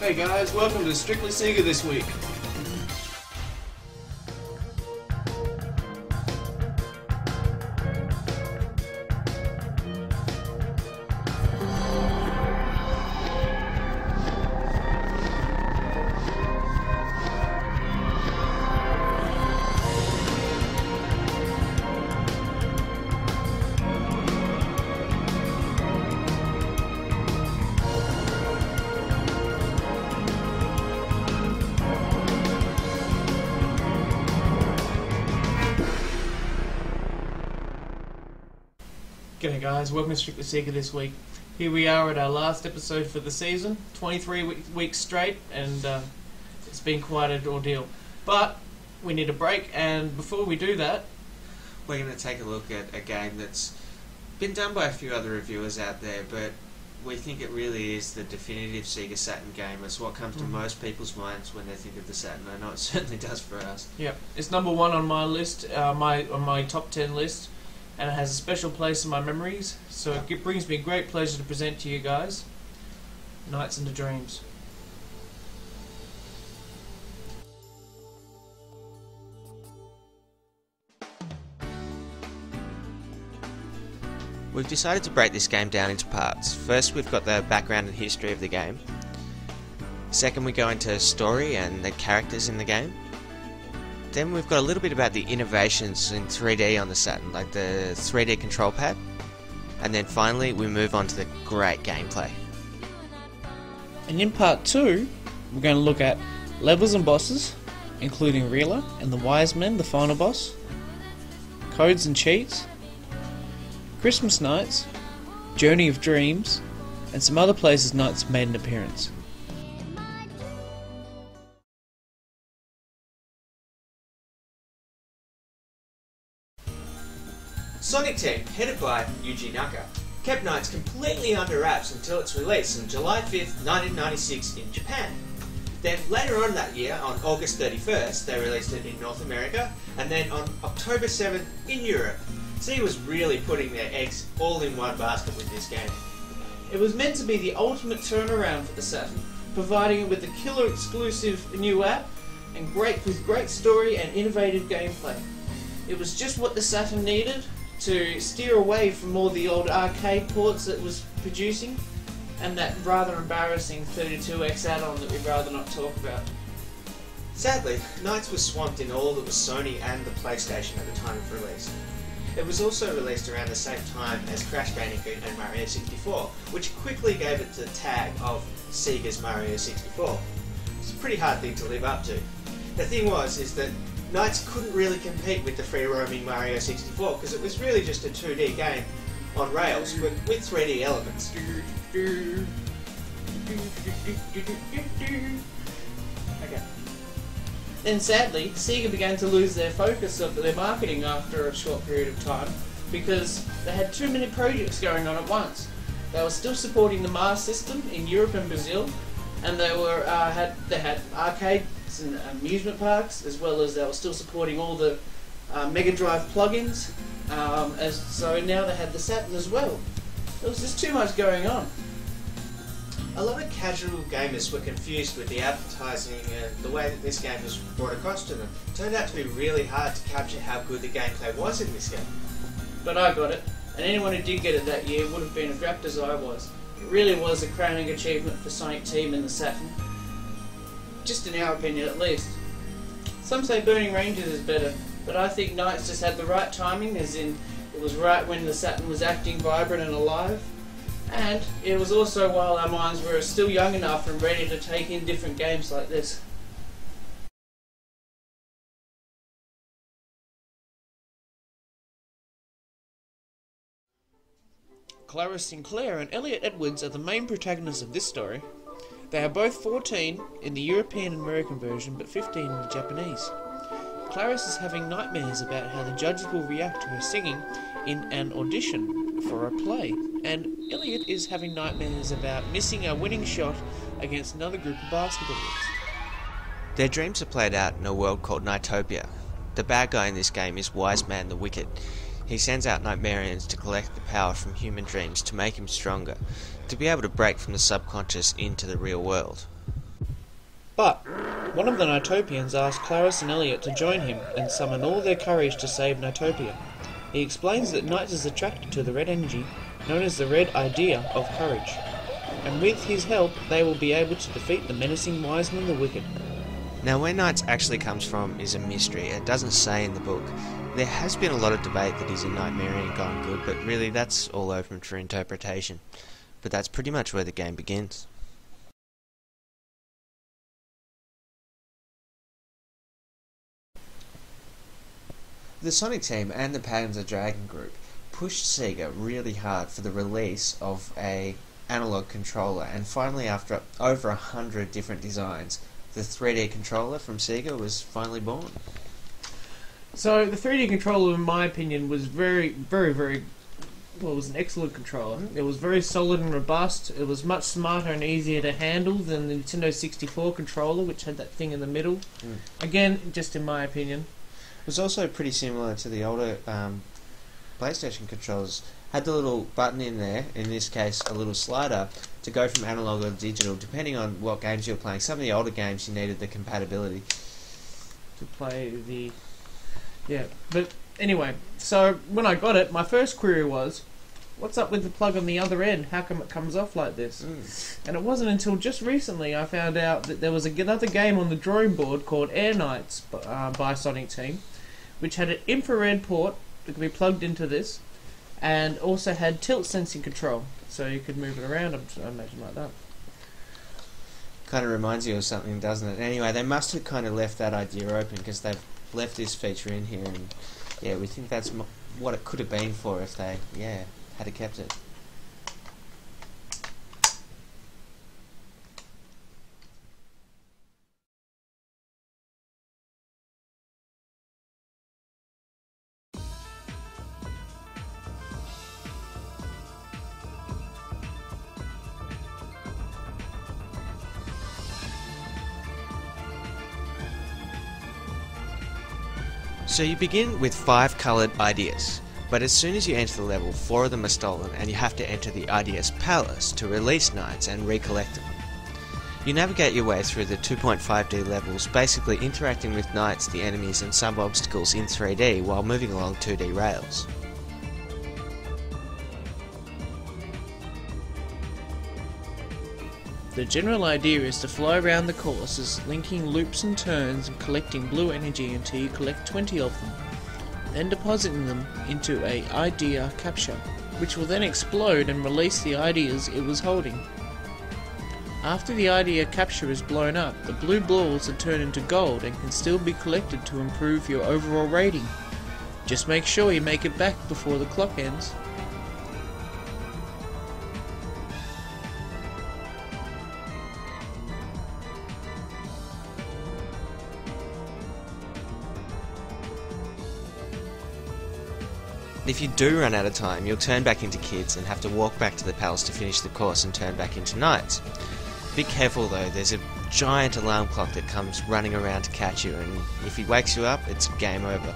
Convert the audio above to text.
Hey guys, welcome to Strictly Sega this week. G'day guys, welcome to Strictly Sega this week. Here we are at our last episode for the season, 23 weeks straight, and it's been quite an ordeal. But we need a break, and before we do that, we're going to take a look at a game that's been done by a few other reviewers out there, but we think it really is the definitive Sega Saturn game. It's what comes to most people's minds when they think of the Saturn. I know it certainly does for us. Yep, it's number one on my list, on my top 10 list. And it has a special place in my memories, so it brings me great pleasure to present to you guys Nights into Dreams. We've decided to break this game down into parts. First, we've got the background and history of the game. Second, we go into story and the characters in the game. Then we've got a little bit about the innovations in 3D on the Saturn, like the 3D control pad. And then finally we move on to the great gameplay. And in part 2, we're going to look at levels and bosses, including Reeler and the Wise Men, the final boss, codes and cheats, Christmas nights, Journey of Dreams, and some other places Nights have made an appearance. Sonic Team, headed by Yuji Naka, kept Nights completely under wraps until its release on July 5th, 1996 in Japan. Then later on that year, on August 31st, they released it in North America, and then on October 7th in Europe. Sega was really putting their eggs all in one basket with this game. It was meant to be the ultimate turnaround for the Saturn, providing it with a killer exclusive new app and with great story and innovative gameplay. It was just what the Saturn needed to steer away from all the old arcade ports that it was producing and that rather embarrassing 32X add-on that we'd rather not talk about. Sadly, Nights was swamped in all that was Sony and the PlayStation at the time of release. It was also released around the same time as Crash Bandicoot and Mario 64, which quickly gave it the tag of Sega's Mario 64. It's a pretty hard thing to live up to. The thing is that Nights couldn't really compete with the free-roaming Mario 64 because it was really just a 2D game on rails with 3D elements. Okay. Then sadly, Sega began to lose their focus of their marketing after a short period of time because they had too many projects going on at once. They were still supporting the Mars system in Europe and Brazil, and they had arcades and amusement parks, as well as they were still supporting all the Mega Drive plugins. So now they had the Saturn as well. There was just too much going on. A lot of casual gamers were confused with the advertising and the way that this game was brought across to them. It turned out to be really hard to capture how good the gameplay was in this game. But I got it, and anyone who did get it that year would have been as wrapped as I was. It really was a crowning achievement for Sonic Team and the Saturn. Just in our opinion at least. Some say Burning Rangers is better, but I think Nights just had the right timing, as in it was right when the Saturn was acting vibrant and alive, and it was also while our minds were still young enough and ready to take in different games like this. Clara Sinclair and Elliot Edwards are the main protagonists of this story. They are both 14 in the European and American version, but 15 in the Japanese. Clarice is having nightmares about how the judges will react to her singing in an audition for a play, and Elliot is having nightmares about missing a winning shot against another group of basketballers. Their dreams are played out in a world called NiGHTS. The bad guy in this game is Wise Man the Wicked. He sends out Nightmarians to collect the power from human dreams to make him stronger, to be able to break from the subconscious into the real world. But one of the Nighttopians asked Clarice and Elliot to join him and summon all their courage to save Nightopia. He explains that Knights is attracted to the red energy, known as the red idea of courage, and with his help they will be able to defeat the menacing Wiseman the Wicked. Now, where Knights actually comes from is a mystery. It doesn't say in the book. There has been a lot of debate that he's a Nightmarian gone good, but really that's all open for interpretation. But that's pretty much where the game begins. The Sonic team and the Panzer Dragon group pushed Sega really hard for the release of a analog controller, and finally, after over 100 different designs, the 3D controller from Sega was finally born. So the 3D controller, in my opinion, was very, it was an excellent controller. It was very solid and robust. It was much smarter and easier to handle than the Nintendo 64 controller, which had that thing in the middle. Again, just in my opinion. It was also pretty similar to the older PlayStation controllers. Had the little button in there, in this case a little slider, to go from analog or digital, depending on what games you were playing. Some of the older games you needed the compatibility to play the... Yeah, but anyway, so when I got it, my first query was, what's up with the plug on the other end? How come it comes off like this? And it wasn't until just recently I found out that there was another game on the drawing board called Air Knights by Sonic Team, which had an infrared port that could be plugged into this, and also had tilt sensing control, so you could move it around, I imagine, like that. Kind of reminds you of something, doesn't it? Anyway, they must have kind of left that idea open, because they've left this feature in here, and yeah, we think that's what it could have been for if they, had kept it. So you begin with 5 coloured ideas, but as soon as you enter the level, 4 of them are stolen and you have to enter the IDS Palace to release Knights and recollect them. You navigate your way through the 2.5D levels, basically interacting with Knights, the enemies and some obstacles in 3D while moving along 2D rails. The general idea is to fly around the courses, linking loops and turns and collecting blue energy until you collect 20 of them, then depositing them into a idea capture, which will then explode and release the ideas it was holding. After the idea capture is blown up, the blue balls are turned into gold and can still be collected to improve your overall rating. Just make sure you make it back before the clock ends. If you do run out of time, you'll turn back into kids and have to walk back to the palace to finish the course and turn back into knights. Be careful though, there's a giant alarm clock that comes running around to catch you, and if he wakes you up, it's game over.